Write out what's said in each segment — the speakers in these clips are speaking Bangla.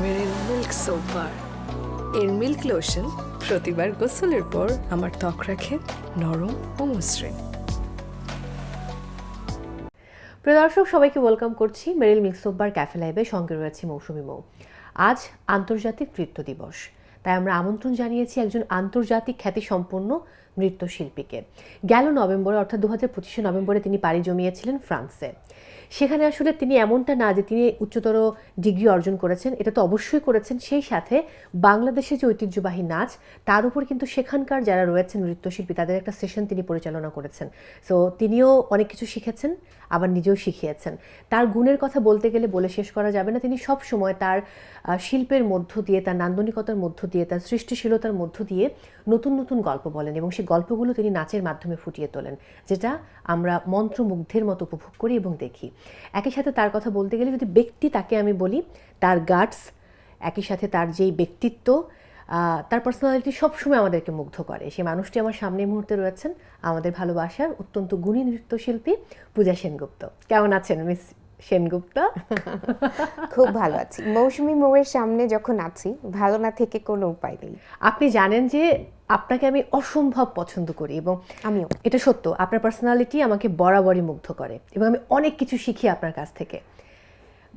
মেরিল মিল্ক সোপ বার, এর মিল্ক লোশন প্রতিবার গোসলের পর আমার ত্বক রাখে নরম ও মসৃণ। প্রিয় দর্শক, সবাইকে ওয়েলকাম করছি মেরিল মিল্ক সোপ বার ক্যাফে লাইভে। সঙ্গে রয়েছে মৌসুমী মৌ। আজ আন্তর্জাতিক নৃত্য দিবস, তাই আমরা আমন্ত্রণ জানিয়েছি একজন আন্তর্জাতিক খ্যাতিসম্পন্ন নৃত্যশিল্পীকে। গেল নভেম্বরে, অর্থাৎ 2025 নভেম্বরে তিনি পাড়ি জমিয়েছিলেন ফ্রান্সে। সেখানে আসলে তিনি এমনটা না যে তিনি উচ্চতর ডিগ্রি অর্জন করেছেন, এটা তো অবশ্যই করেছেন, সেই সাথে বাংলাদেশের যে ঐতিহ্যবাহী নাচ তার উপর কিন্তু সেখানকার যারা রয়েছেন নৃত্যশিল্পী তাদের একটা সেশন তিনি পরিচালনা করেছেন। সো তিনিও অনেক কিছু শিখেছেন, আবার নিজেও শিখিয়েছেন। তার গুণের কথা বলতে গেলে বলে শেষ করা যাবে না। তিনি সব সময় তার শিল্পের মধ্য দিয়ে, তার নান্দনিকতার মধ্য দিয়ে, তার সৃষ্টিশীলতার মধ্য দিয়ে নতুন নতুন গল্প বলেন এবং সেই গল্পগুলো তিনি নাচের মাধ্যমে ফুটিয়ে তোলেন, যেটা আমরা মন্ত্রমুগ্ধের মতো উপভোগ করি এবং দেখি। একই সাথে তার কথা বলতে গেলে যদি ব্যক্তি তাকে আমি বলি, তার গাটস, একই সাথে তার যেই ব্যক্তিত্ব, তার পার্সোনালিটি সবসময় আমাদেরকে মুগ্ধ করে। সেই মানুষটি আমার সামনে মুহূর্তে রয়েছেন আমাদের ভালোবাসার অত্যন্ত গুণী নৃত্যশিল্পী পূজা সেনগুপ্ত। কেমন আছেন মিস সেনগুপ্ত? খুব ভালো আছি। মৌসুমী মৌয়ের সামনে যখন আছি, ভালো না থেকে কোনো উপায় নেই। আপনি জানেন যে আপনাকে আমি অসম্ভব পছন্দ করি এবং আমিও। এটা সত্য, আপনার পার্সোনালিটি আমাকে বরাবরই মুগ্ধ করে এবং আমি অনেক কিছু শিখি আপনার কাছ থেকে।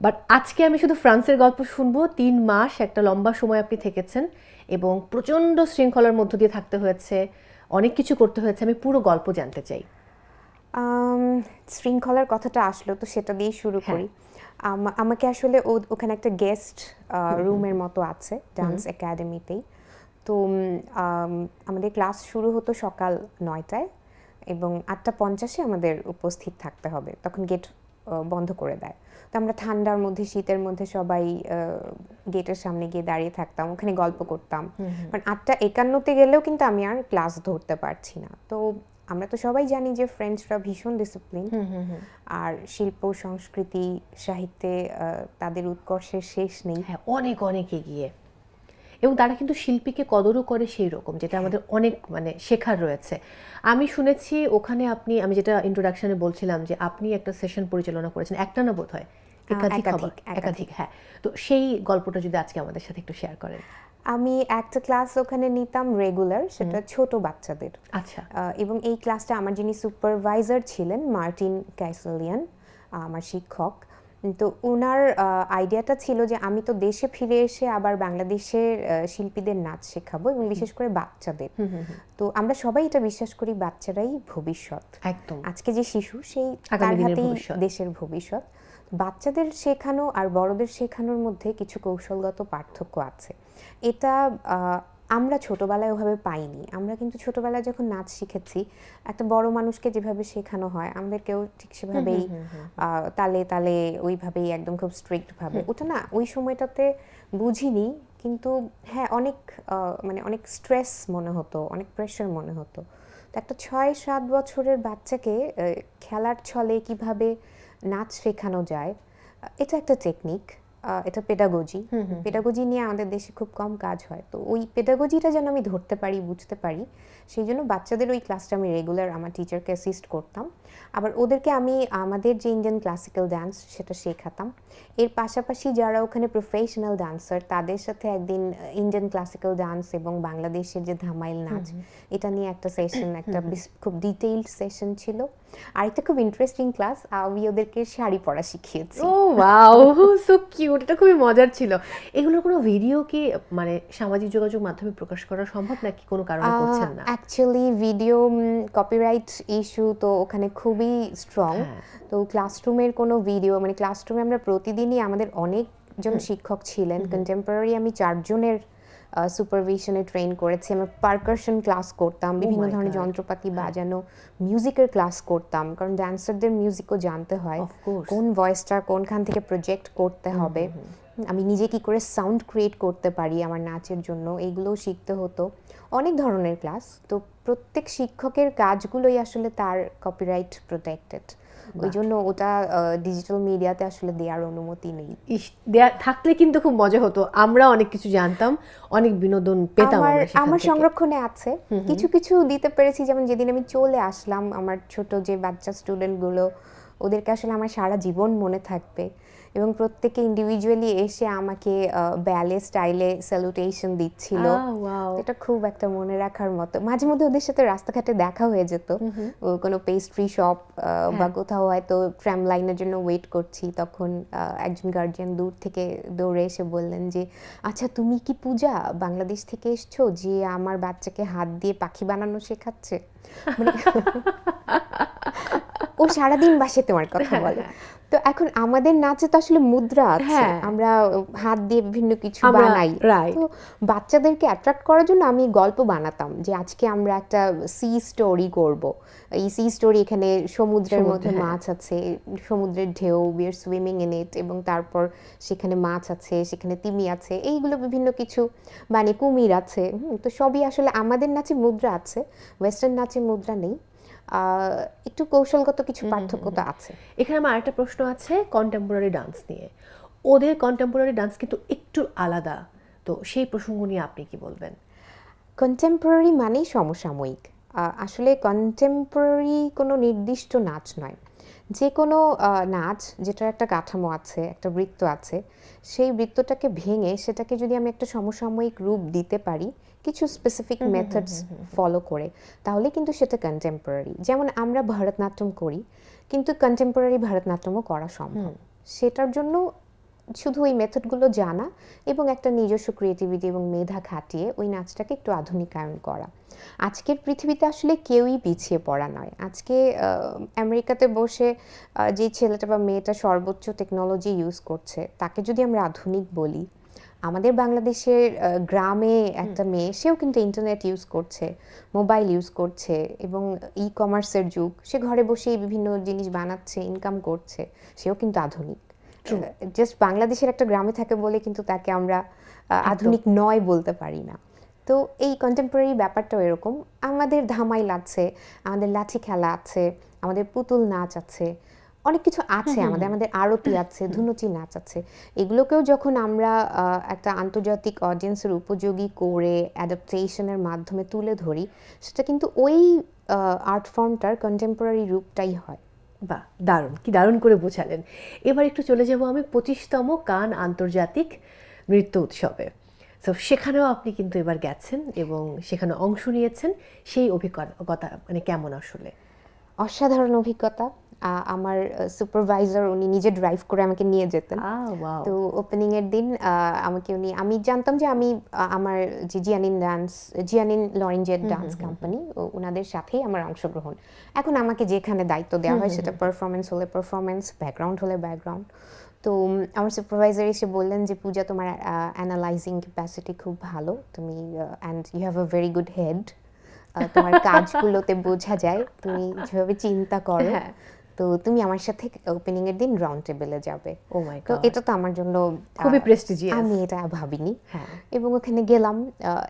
বাট আজকে আমি শুধু ফ্রান্সের গল্প শুনবো। 3 মাস একটা লম্বা সময় আপনি থেকেছেন এবং প্রচণ্ড শৃঙ্খলার মধ্য দিয়ে থাকতে হয়েছে, অনেক কিছু করতে হয়েছে। আমি পুরো গল্প জানতে চাই। শৃঙ্খলার কথাটা আসলো তো সেটা দিয়েই শুরু করি। আমাকে আসলে ওখানে একটা গেস্ট রুমের মতো আছে ডান্স একাডেমিতেই। তো আমাদের ক্লাস শুরু হতো সকাল 9টায় এবং 8:50 আমাদের উপস্থিত থাকতে হবে। তখন গেট বন্ধ করে দেয়। তো আমরা ঠান্ডার মধ্যে, শীতের মধ্যে সবাই গেটের সামনে গিয়ে দাঁড়িয়ে থাকতাম, ওখানে গল্প করতাম। কারণ 8:51 গেলেও কিন্তু আমি আর ক্লাস ধরতে পারছি না। তো আমরা তো সবাই জানি যে ফ্রেঞ্চরা ভীষণ ডিসিপ্লিন, আর শিল্প, সংস্কৃতি, সাহিত্যে তাদের উৎকর্ষের শেষ নেই। হ্যাঁ, অনেক অনেক এগিয়ে, এবং তারা কিন্তু শিল্পীকে কদরও করে সেই রকম, যেটা আমাদের অনেক শেখার রয়েছে। আমি শুনেছি ওখানে আপনি, আমি যেটা ইন্ট্রোডাকশনে বলছিলাম যে আপনি একটা সেশন পরিচালনা করেছেন, একটা না বোধ হয় একাধিক। হ্যাঁ, তো সেই গল্পটা যদি আজকে আমাদের সাথে একটু শেয়ার করেন। আমি একটা ক্লাস ওখানে নিতাম রেগুলার, সেটা ছোট বাচ্চাদের। আচ্ছা। এবং এই ক্লাসটা আমার যিনি সুপারভাইজার ছিলেন, মার্টিন ক্যাসেলিয়ান, আমার শিক্ষক। তো ওনার আইডিয়াটা ছিল যে আমি তো দেশে ফিরে এসে আবার বাংলাদেশের শিল্পীদের নাচ শেখাবো এবং বিশেষ করে বাচ্চাদের। তো আমরা সবাই এটা বিশ্বাস করি, বাচ্চারাই ভবিষ্যৎ। একদম। আজকে যে শিশু, সেই তার হাতেই দেশের ভবিষ্যৎ। বাচ্চাদের শেখানো আর বড়দের শেখানোর মধ্যে কিছু কৌশলগত পার্থক্য আছে। এটা আমরা ছোটবেলায় ওভাবে পাইনি। আমরা কিন্তু ছোটবেলায় যখন নাচ শিখেছি, একটা বড় মানুষকে যেভাবে শেখানো হয় আমাদেরকেও ঠিক সেভাবেই তালে তালে ওইভাবেই একদম খুব স্ট্রিক্ট ভাবে। ওটা না ওই সময়টাতে বুঝিনি, কিন্তু হ্যাঁ অনেক স্ট্রেস মনে হতো, অনেক প্রেশার মনে হতো। তো একটা 6-7 বছরের বাচ্চাকে খেলার ছলে কিভাবে নাচ শেখানো যায়, এটা একটা টেকনিক, এটা পেডাগজি নিয়ে আমাদের দেশে খুব কম কাজ হয়। তো ওই পেডাগজিটা যেন আমি ধরতে পারি, বুঝতে পারি, সেই জন্য বাচ্চাদের ওই ক্লাসটা আমি রেগুলার আমার টিচারকে অ্যাসিস্ট করতাম। আবার ওদেরকে আমি আমাদের যে ইন্ডিয়ান ক্লাসিক্যাল ডান্স সেটা শেখাতাম। এর পাশাপাশি যারা ওখানে প্রফেশনাল ডান্সার, তাদের সাথে একদিন ইন্ডিয়ান ক্লাসিক্যাল ডান্স এবং বাংলাদেশের যে ধামাইল নাচ, এটা নিয়ে একটা সেশন, একটা খুব ডিটেইলড সেশন ছিল। আরেকটা খুব ইন্টারেস্টিং ক্লাস, আমি ওদেরকে শাড়ি পরা শিখিয়েছি। ও ওয়াও, সো কিউট! এটা খুবই মজার ছিল। এগুলোর কোনো ভিডিও কি সামাজিক যোগাযোগ মাধ্যমে প্রকাশ করা সম্ভব নাকি কোনো কারণে করছেন না? অ্যাকচুয়ালি ভিডিও কপিরাইট ইস্যু তো ওখানে খুবই স্ট্রং। তো ক্লাসরুমের কোনো ভিডিও, ক্লাসরুমে আমরা প্রতিদিনই, আমাদের অনেকজন শিক্ষক ছিলেন, কন্টেম্পোরারি আমি 4 জনের সুপারভিশনে ট্রেন করেছি। আমরা পারকাশন ক্লাস করতাম, বিভিন্ন ধরনের যন্ত্রপাতি বাজানো, মিউজিকের ক্লাস করতাম, কারণ ড্যান্সারদের মিউজিকও জানতে হয়, কোন ভয়েসটা কোনখান থেকে প্রজেক্ট করতে হবে, আমি নিজে কি করে সাউন্ড ক্রিয়েট করতে পারি আমার নাচের জন্য, এইগুলোও শিখতে হতো। অনেক ধরনের ক্লাস। তো প্রত্যেক শিক্ষকের কাজগুলোই আসলে তার কপিরাইট প্রোটেক্টেড, ওই জন্য ওটা ডিজিটাল মিডিয়াতে আসলে দেওয়ার অনুমতি নেই। থাকলে কিন্তু খুব মজা হতো, আমরা অনেক কিছু জানতাম, অনেক বিনোদন পেতাম। আমার সংরক্ষণে আছে, কিছু কিছু দিতে পেরেছি। যেমন যেদিন আমি চলে আসলাম, আমার ছোট যে বাচ্চা স্টুডেন্টগুলো ওদেরকে আসলে আমার সারা জীবন মনে থাকবে এবং প্রত্যেকে ইন্ডিভিজুয়ালি এসে আমাকে ব্যালে স্টাইলে স্যালুটেশন দিচ্ছিল। ওয়াও, এটা খুব একটা মনে রাখার মতো। মাঝে মধ্যে ওদের সাথে রাস্তাঘাটে দেখা হয়ে যেত, কোনো পেস্ট্রি শপ বা কোথাও হয়তো ট্রাম লাইনের জন্য ওয়েট করছি, তখন একজন গার্জিয়ান দূর থেকে দৌড়ে এসে বললেন যে আচ্ছা তুমি কি পূজা বাংলাদেশ থেকে এসছো যে আমার বাচ্চাকে হাত দিয়ে পাখি বানানো শেখাচ্ছে? মানে ও সারাদিন বাসে তোমার কথা বলে। তো এখন আমাদের নাচে তো আসলে মুদ্রা আছে, আমরা হাত দিয়ে বিভিন্ন কিছু বানাই। তো বাচ্চাদেরকে অ্যাট্রাক্ট করার জন্য আমি গল্প বানাতাম যে আজকে আমরা একটা সি স্টোরি করব। এই সি স্টোরি, এখানে সমুদ্রের মধ্যে মাছ আছে, সমুদ্রের ঢেউ, we are swimming in it, এবং তারপর সেখানে মাছ আছে, সেখানে তিমি আছে, এইগুলো বিভিন্ন কিছু, মানে কুমির আছে। তো সবই আসলে আমাদের নাচে মুদ্রা আছে, ওয়েস্টার্ন নাচে মুদ্রা নেই। একটু কৌশলগত কিছু পার্থক্য তো আছে। এখানে আমার আরেকটা প্রশ্ন আছে কন্টেম্পোরারি ডান্স নিয়ে। ওদের কন্টেম্পোরারি ডান্স কিন্তু একটু আলাদা, তো সেই প্রসঙ্গ নিয়ে আপনি কি বলবেন? কন্টেম্পোরারি মানেই সমসাময়িক। আসলে কন্টেম্পোরারি কোনো নির্দিষ্ট নাচ নয়, যে কোনো নাচ যেটার একটা কাঠামো আছে, একটা বৃত্ত আছে, সেই বৃত্তটাকে ভেঙে সেটাকে যদি আমি একটা সমসাময়িক রূপ দিতে পারি কিছু স্পেসিফিক মেথডস ফলো করে, তাহলে কিন্তু সেটা কন্টেম্পোরারি। যেমন আমরা ভারতনাট্যম করি, কিন্তু কন্টেম্পোরারি ভারতনাট্যমও করা সম্ভব। সেটার জন্য শুধু ওই মেথডগুলো জানা এবং একটা নিজস্ব ক্রিয়েটিভিটি এবং মেধা খাটিয়ে ওই নাচটাকে একটু আধুনিকায়ন করা। আজকের পৃথিবীতে আসলে কেউই পিছিয়ে পড়া নয়। আজকে আমেরিকাতে বসে যে ছেলেটা বা মেয়েটা সর্বোচ্চ টেকনোলজি ইউজ করছে, তাকে যদি আমরা আধুনিক বলি, আমাদের বাংলাদেশের গ্রামে একটা মেয়ে, সেও কিন্তু ইন্টারনেট ইউজ করছে, মোবাইল ইউজ করছে, এবং ই কমার্সের যুগ, সে ঘরে বসেই বিভিন্ন জিনিস বানাচ্ছে, ইনকাম করছে, সেও কিন্তু আধুনিক। জাস্ট বাংলাদেশের একটা গ্রামে থাকে বলে কিন্তু তাকে আমরা আধুনিক নয় বলতে পারি না। তো এই কন্টেম্পোরারি ব্যাপারটাও এরকম। আমাদের ধামাইল আছে, আমাদের লাঠি খেলা আছে, আমাদের পুতুল নাচ আছে, অনেক কিছু আছে, আমাদের আরতি আছে, ধুনুচি নাচ আছে। এগুলোকেও যখন আমরা একটা আন্তর্জাতিক অডিয়েন্সের উপযোগী করে অ্যাডাপ্টেশনের মাধ্যমে তুলে ধরি, সেটা কিন্তু ওই আর্ট ফর্মটার কন্টেম্পোরারি রূপটাই হয়। বাহ, দারুণ, কি দারুণ করে বোঝালেন। এবার একটু চলে যাব আমি 25তম কান আন্তর্জাতিক নৃত্য উৎসবে। তো সেখানেও আপনি কিন্তু এবার গেছেন এবং সেখানে অংশ নিয়েছেন। সেই অভিজ্ঞতা মানে কেমন আসলে? অসাধারণ অভিজ্ঞতা। আমার সুপারভাইজার উনি নিজে ড্রাইভ করে আমাকে নিয়ে যেতেন। তো ওপেনিং এর দিন আমাকে উনি, আমি জানতাম যে আমি আমার যে জিয়ানিন লরেঞ্জের ডান্স কোম্পানি, ওনাদের সাথেই আমার অংশগ্রহণ। এখন আমাকে যেখানে দায়িত্ব দেওয়া হয়, সেটা পারফরমেন্স হলে পারফরমেন্স, ব্যাকগ্রাউন্ড হলে ব্যাকগ্রাউন্ড। তো আমার সুপারভাইজার এসে বললেন যে পূজা, তোমার অ্যানালাইজিং ক্যাপাসিটি খুব ভালো, তুমি and you have a very good head, তোমার কাজগুলোতে বোঝা যায় তুমি যেভাবে চিন্তা করো, তো তুমি আমার সাথে ওপেনিং এর দিন রাউন্ড টেবিলে যাবে। তো এটা তো আমার জন্য খুবই প্রেস্টিজিয়াস, আমি এটা ভাবিনি। এবং ওখানে গেলাম।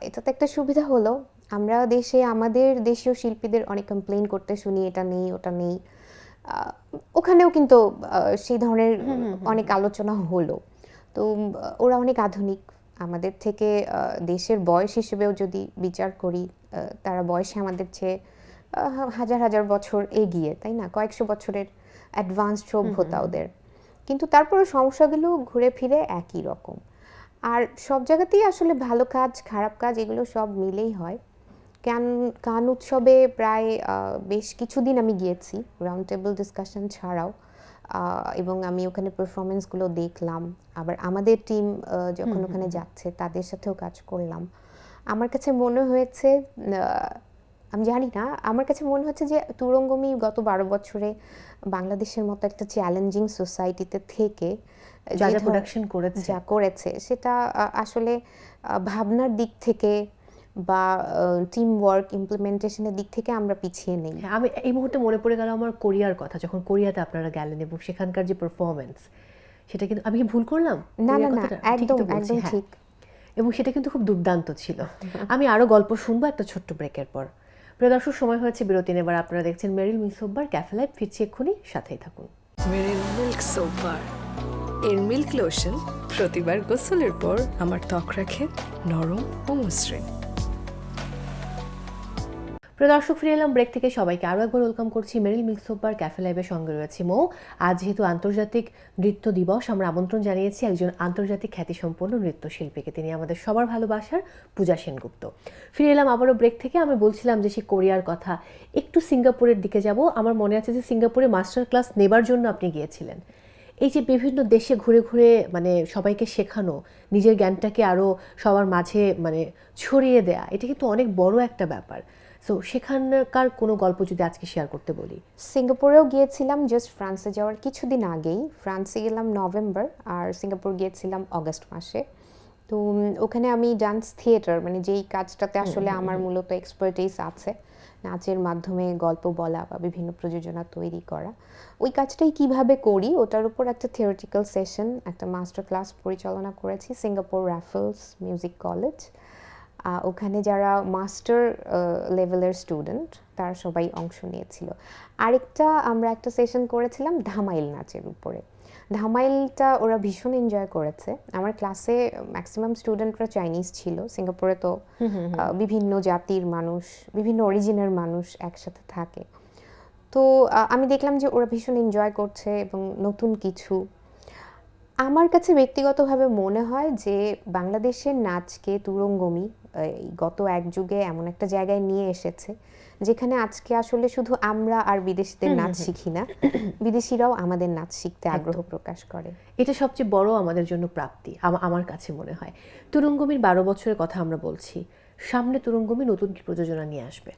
এটাতে একটা সুবিধা হলো, আমরা দেশে আমাদের দেশীয় শিল্পীদের অনেক কমপ্লেইন করতে শুনি, এটা নেই ওটা নেই। ওখানেও কিন্তু সেই ধরনের অনেক আলোচনা হলো। তো ওরা অনেক আধুনিক আমাদের থেকে, দেশের বয়স হিসেবেও যদি বিচার করি, তারা বয়সে আমাদের চেয়ে হাজার হাজার বছর এগিয়ে, তাই না? কয়েকশো বছরের অ্যাডভান্সড সভ্যতা ওদের, কিন্তু তারপরে সমস্যাগুলো ঘুরে ফিরে একই রকম। আর সব জায়গাতেই আসলে ভালো কাজ খারাপ কাজ এগুলো সব মিলেই হয়। কান উৎসবে প্রায় বেশ কিছুদিন আমি গিয়েছি, রাউন্ড টেবিল ডিসকাশন ছাড়াও, এবং আমি ওখানে পারফরমেন্সগুলো দেখলাম। আবার আমাদের টিম যখন ওখানে যাচ্ছে তাদের সাথেও কাজ করলাম। আমার কাছে মনে হয়েছে, আমি জানি না, আমার কাছে মনে হচ্ছে যে তুরঙ্গমি গত 12 বছরে বাংলাদেশের মতো একটা চ্যালেঞ্জিং সোসাইটিতে থেকে যা প্রোডাকশন করেছে সেটা আসলে ভাবনার দিক থেকে বা টিম ওয়ার্ক ইমপ্লিমেন্টেশনের দিক থেকে আমরা পিছিয়ে নেই। আমি এই মুহূর্তে মনে পড়ে গেল আমার কোরিয়ার কথা, যখন কোরিয়াতে আপনারা গেলেন এবং সেখানকার যে পারফরমেন্স, সেটা কিন্তু, আমি কি ভুল করলাম? না না না, একদম একদম ঠিক। এবং সেটা কিন্তু খুব দুর্দান্ত ছিল। আমি আরো গল্প শুনবো একটা ছোট্ট ব্রেকের পর। প্রিয় দর্শক, সময় হয়েছে বিরতি নেবার। আপনারা দেখছেন Meril milk soap bar cafe live. ফিরছি এক্ষুনি, সাথেই থাকুন। মেরিল মিল্ক সোপ বার এর মিল্ক লোশন প্রতিবার গোসলের পর আমার ত্বক রাখে নরম ও মসৃণ। প্রিয় দর্শক, ফিরে এলাম ব্রেক থেকে। সবাইকে আরও একবার ওয়েলকাম করছি মেরিল মিল্ক সোপার ক্যাফে লাইভের সঙ্গে রয়েছে মৌ। আজ যেহেতু আন্তর্জাতিক নৃত্য দিবস, আমরা আমন্ত্রণ জানিয়েছি একজন আন্তর্জাতিক খ্যাতিসম্পন্ন নৃত্যশিল্পীকে। তিনি আমাদের সবার ভালোবাসার পূজা সেনগুপ্ত। ফিরে এলাম আবারও ব্রেক থেকে। আমি বলছিলাম যে সে কোরিয়ার কথা, একটু সিঙ্গাপুরের দিকে যাব। আমার মনে আছে যে সিঙ্গাপুরে মাস্টার ক্লাস নেবার জন্য আপনি গিয়েছিলেন। এই যে বিভিন্ন দেশে ঘুরে ঘুরে মানে সবাইকে শেখানো, নিজের জ্ঞানটাকে আরও সবার মাঝে মানে ছড়িয়ে দেয়া, এটা কিন্তু অনেক বড় একটা ব্যাপার। সো সেখানকার কোনো গল্প যদি আজকে শেয়ার করতে বলি। সিঙ্গাপুরেও গিয়েছিলাম জাস্ট ফ্রান্সে যাওয়ার কিছুদিন আগেই। ফ্রান্সে গেলাম নভেম্বর, আর সিঙ্গাপুর গিয়েছিলাম অগস্ট মাসে। তো ওখানে আমি ডান্স থিয়েটার, মানে যেই কাজটাতে আসলে আমার মূলত এক্সপার্টিস আছে, নাচের মাধ্যমে গল্প বলা বা বিভিন্ন প্রযোজনা তৈরি করা, ওই কাজটাই কিভাবে করি ওটার উপর একটা থিওরিটিক্যাল সেশন, একটা মাস্টার ক্লাস পরিচালনা করেছি সিঙ্গাপুর র্যাফেলস মিউজিক কলেজ। ওখানে যারা মাস্টার লেভেলের স্টুডেন্ট তারা সবাই অংশ নিয়েছিল। আরেকটা আমরা একটা সেশন করেছিলাম ধামাইল নাচের উপরে। ধামাইলটা ওরা ভীষণ এনজয় করেছে। আমার ক্লাসে ম্যাক্সিমাম স্টুডেন্টরা চাইনিজ ছিল। সিঙ্গাপুরে তো বিভিন্ন জাতির মানুষ, বিভিন্ন অরিজিনের মানুষ একসাথে থাকে। তো আমি দেখলাম যে ওরা ভীষণ এনজয় করছে এবং নতুন কিছু। আমার কাছে ব্যক্তিগতভাবে মনে হয় যে বাংলাদেশের নাচকে তুরঙ্গমি গত এক যুগে এমন একটা জায়গায় নিয়ে এসেছে যেখানে আজকে আসলে শুধু আমরা আর বিদেশিদের নাচ শিখি না, বিদেশিরাও আমাদের নাচ শিখতে আগ্রহ প্রকাশ করে। এটা সবচেয়ে বড় আমাদের জন্য প্রাপ্তি আমার কাছে মনে হয়। তুরঙ্গমির 12 বছরের কথা আমরা বলছি, সামনে তুরঙ্গমি নতুন কি প্রযোজনা নিয়ে আসবে?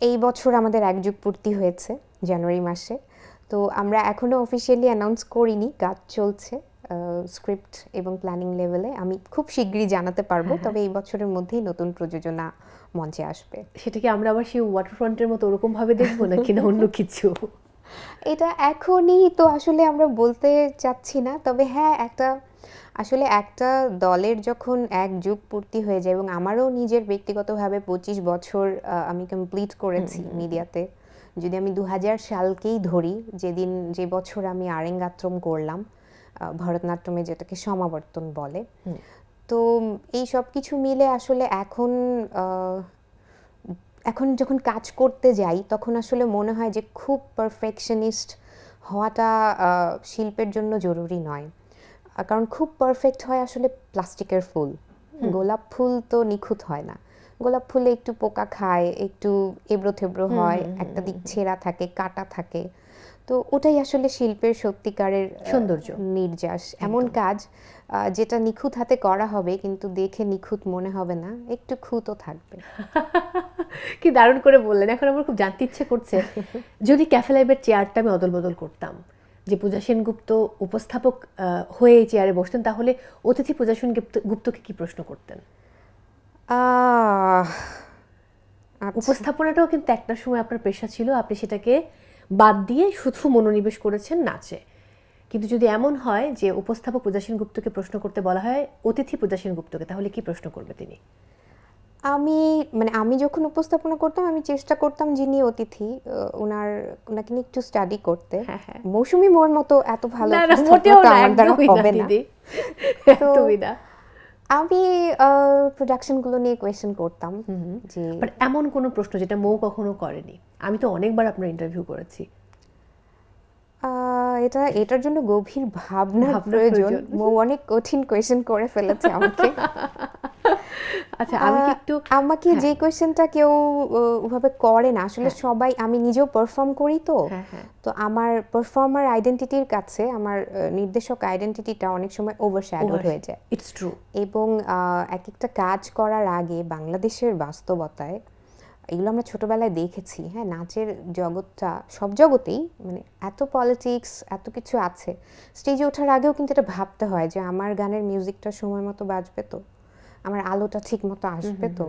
এই বছর আমাদের 1 যুগ পূর্তি হয়েছে জানুয়ারি মাসে। তো আমরা এখনো অফিসিয়ালি অ্যানাউন্স করিনি, কাজ চলছে স্ক্রিপ্ট এবং প্ল্যানিং লেভেলে। আমি খুব শীঘ্রই জানাতে পারবো, তবে এই বছরের মধ্যেই নতুন প্রযোজনা মঞ্চে আসবে। সেটা কি আমরা আবার সেই ওয়াটারফ্রন্টের মতো ওরকম ভাবে দেখবো নাকি না অন্য কিছু? এটা এখনই তো আসলে আমরা বলতে চাচ্ছি না, তবে হ্যাঁ, আসলে একটা দলের যখন 1 যুগ পূর্তি হয়ে যায়, এবং আমারও নিজের ব্যক্তিগতভাবে 25 বছর আমি কমপ্লিট করেছি মিডিয়াতে। যদি আমি 2000 সালকেই ধরি, যে বছর আমি আরেঙ্গাত্রম করলাম, ভরতনাট্যমে যেটাকে সমাবর্তন বলে, তো এই সব কিছু মিলে আসলে এখন যখন কাজ করতে যাই তখন আসলে মনে হয় যে খুব পারফেকশনিস্ট হওয়াটা শিল্পের জন্য জরুরি নয়। কারণ খুব পারফেক্ট হয় আসলে প্লাস্টিকের ফুল, গোলাপ ফুল তো নিখুঁত হয় না। গোলাপ ফুলে একটু পোকা খায়, একটু এবড়ো থেবড়ো হয়, একটা দিক ছেঁড়া থাকে, কাটা থাকে। তো ওটাই আসলে শিল্পের সত্যিকারের সৌন্দর্য, নির্যাস। এমন কাজ যেটা নিখুঁত হাতে করা হবে কিন্তু দেখে নিখুঁত মনে হবে না, একটু খুঁতও থাকবে। কি দারুণ করে বললেন। এখন আমার খুব জানতে ইচ্ছে করছে, যদি ক্যাফে লাইভের চেয়ারটা আমি অদল বদল করতাম, যে পূজা সেনগুপ্ত উপস্থাপক হয়ে এই চেয়ারে বসতেন, তাহলে অতিথি পূজা সেনগুপ্তকে কি প্রশ্ন করতেন? উপস্থাপনাটাও কিন্তু একটা সময় আপনার পেশা ছিল, আপনি সেটাকে বাদ দিয়ে শুধু মনোনিবেশ করেছেন নাচে। কিন্তু যদি এমন হয় যে উপস্থাপক পূজা সেনগুপ্তকে প্রশ্ন করতে বলা হয় অতিথি পূজা সেনগুপ্তকে, তাহলে কি প্রশ্ন করবে তিনি? আমি যখন উপস্থাপনা করতাম আমি চেষ্টা করতাম যিনি অতিথি ওনাকে নিয়ে একটু স্টাডি করতে। মৌসুমী মোর মতো এত ভালো আমার দ্বারা হবে না। আমি প্রোডাকশনগুলো নিয়ে কোয়েশ্চেন করতাম যে এমন কোনো প্রশ্ন যেটা মৌ কখনো করেনি। আমি তো অনেকবার আপনার ইন্টারভিউ করেছি। এটার জন্য গভীর ভাবনার প্রয়োজন। মৌ অনেক কঠিন কোয়েশ্চেন করে ফেলেছে আমাকে। আচ্ছা, আমাকে যে কোয়েশ্চেনটা কেউ ওভাবে করে না আসলে, সবাই, আমি নিজেও পারফর্ম করি, তো আমার পারফর্মার আইডেন্টিটির কাছে আমার নির্দেশক আইডেন্টিটিটা অনেক সময় ওভারশ্যাডোড হয়ে যায়। It's true. এবং এক একটা কাজ করার আগে বাংলাদেশের বাস্তবতায় এগুলো আমরা ছোটবেলায় দেখেছি। হ্যাঁ, নাচের জগৎটা সব জগতেই মানে এত পলিটিক্স, এত কিছু আছে। স্টেজে ওঠার আগেও কিন্তু এটা ভাবতে হয় যে আমার গানের মিউজিকটা সময় মতো বাজবে তো, আমার আলোটা ঠিক মতো আসবে তো।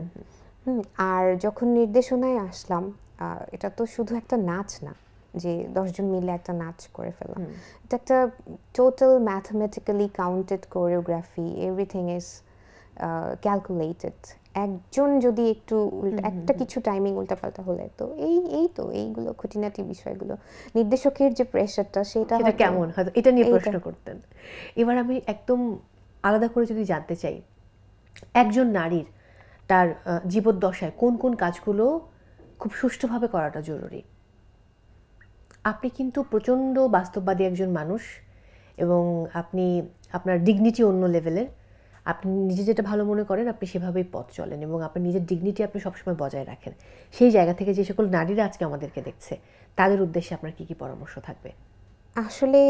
আর যখন নির্দেশনায় আসলাম, এটা তো শুধু একটা নাচ না যে 10 জন মিলে একটা নাচ করে ফেললাম। এটা একটা total mathematically counted choreography, everything is calculated. একজন যদি একটু একটা কিছু টাইমিং উল্টাপাল্টা হলে তো এইগুলো খুঁটিনাটি বিষয়গুলো, নির্দেশকের যে প্রেশারটা সেটা কেমন হয়তো এটা নিয়ে প্রশ্ন করতেন। এবার আমি একদম আলাদা করে যদি জানতে চাই, একজন নারীর তার জীবদ্দশায় কোন কোন কাজগুলো খুব সুষ্ঠুভাবে করাটা জরুরি। আপনি কিন্তু প্রচণ্ড বাস্তববাদী একজন মানুষ এবং আপনি আপনার ডিগনিটি অন্য লেভেলের। আপনি নিজে যেটা ভালো মনে করেন আপনি সেভাবেই পথ চলেন এবং আপনার নিজের ডিগনিটি আপনি সবসময় বজায় রাখেন। সেই জায়গা থেকে যে সকল নারীরা আজকে আমাদেরকে দেখছে তাদের উদ্দেশ্যে আপনার কী কী পরামর্শ থাকবে? আসলে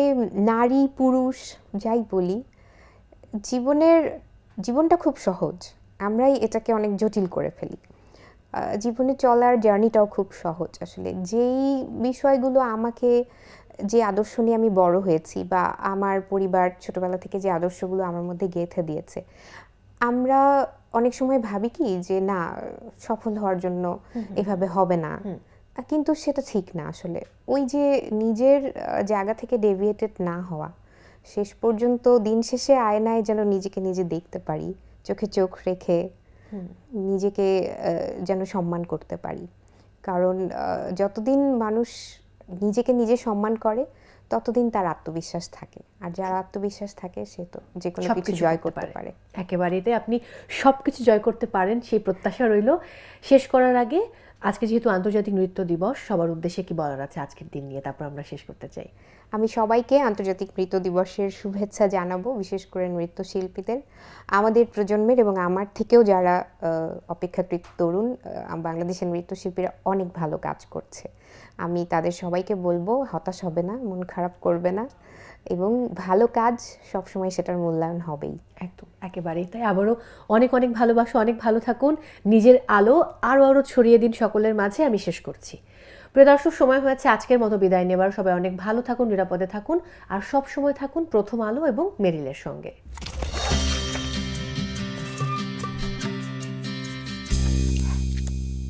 নারী পুরুষ যাই বলি, জীবনটা খুব সহজ, আমরাই এটাকে অনেক জটিল করে ফেলি। জীবনে চলার জার্নিটাও খুব সহজ। আসলে যেই বিষয়গুলো আমাকে, যে আদর্শ নিয়ে আমি বড় হয়েছি বা আমার পরিবার ছোটবেলা থেকে যে আদর্শগুলো আমার মধ্যে গেঁথে দিয়েছে, আমরা অনেক সময় ভাবি কি যে না, সফল হওয়ার জন্য এভাবে হবে না, কিন্তু সেটা ঠিক না। আসলে ওই যে নিজের জায়গা থেকে ডেভিয়েটেড না হওয়া, শেষ পর্যন্ত দিন শেষে আয়নায় যেন নিজেকে নিজে দেখতে পারি, চোখে চোখ রেখে নিজেকে যেন সম্মান করতে পারি। কারণ যতদিন মানুষ নিজেকে নিজে সম্মান করে ততদিন তার আত্মবিশ্বাস থাকে, আর যার আত্মবিশ্বাস থাকে সে তো যে কোনো কিছু জয় করতে পারে। একেবারেতে আপনি সব কিছু জয় করতে পারেন সেই প্রত্যাশা রইল। শেষ করার আগে, আজকে যেহেতু আন্তর্জাতিক নৃত্য দিবস, সবার উদ্দেশ্যে কি বলার আছে আজকের দিন নিয়ে, তারপর আমরা শেষ করতে চাই। আমি সবাইকে আন্তর্জাতিক নৃত্য দিবসের শুভেচ্ছা জানাবো, বিশেষ করে নৃত্যশিল্পীদের, আমাদের প্রজন্মের এবং আমার থেকেও যারা অপেক্ষাকৃত তরুণ বাংলাদেশের নৃত্যশিল্পীরা অনেক ভালো কাজ করছে। আমি তাদের সবাইকে বলবো হতাশ হবে না, মন খারাপ করবে না, এবং ভালো কাজ সবসময় সেটার মূল্যায়ন হবেই। একদম, একেবারেই তাই। আবারও অনেক অনেক ভালোবাসা, অনেক ভালো থাকুন, নিজের আলো আরও ছড়িয়ে দিন সকলের মাঝে। আমি শেষ করছি। প্রিয় দর্শক, সময় হয়েছে আজকের মতো বিদায় নেবার। সবাই অনেক ভালো থাকুন, নিরাপদে থাকুন, আর সব সময় থাকুন প্রথম আলো এবং মেরিলের সঙ্গে।